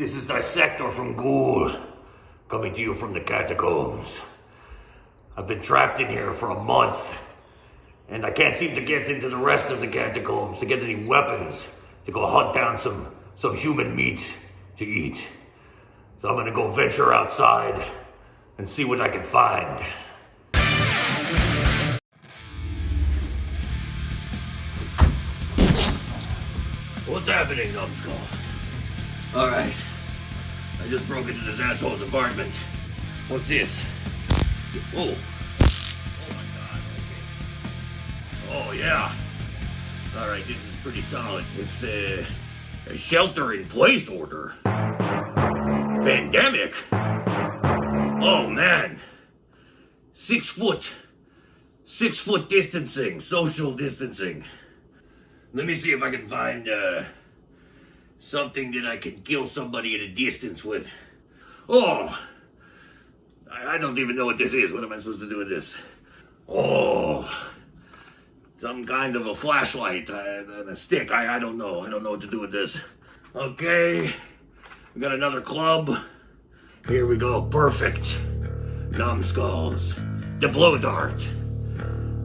This is Dissector from Ghoul, coming to you from the catacombs. I've been trapped in here for a month, and I can't seem to get into the rest of the catacombs to get any weapons to go hunt down some human meat to eat. So I'm gonna go venture outside and see what I can find. What's happening, numbskulls? Alright, I just broke into this asshole's apartment. What's this? Oh. Oh my god, okay. Oh yeah. Alright, this is pretty solid. It's a shelter-in-place order. Pandemic? Oh man. 6 foot distancing, social distancing. Let me see if I can find something that I can kill somebody at a distance with. Oh, I don't even know what this is. What am I supposed to do with this? Oh, some kind of a flashlight and a stick. I don't know. I don't know what to do with this. Okay, we got another club. Here we go. Perfect. Numbskulls. The blow dart.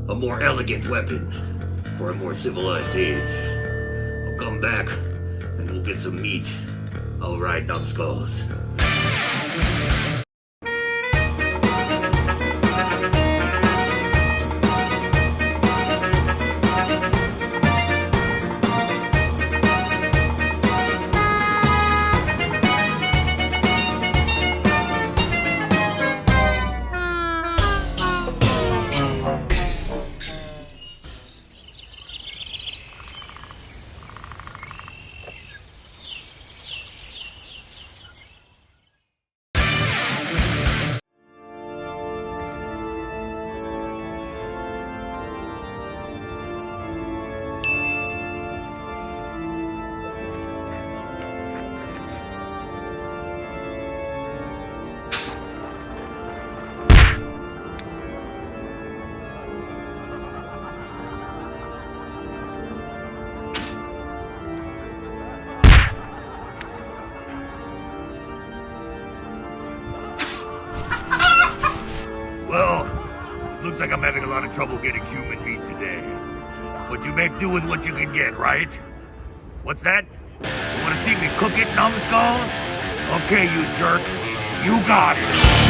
A more elegant weapon for a more civilized age. I'll come back and we'll get some meat. All right, numbskulls. Well, looks like I'm having a lot of trouble getting human meat today. But you make do with what you can get, right? What's that? You wanna see me cook it, numbskulls? Okay, you jerks, you got it.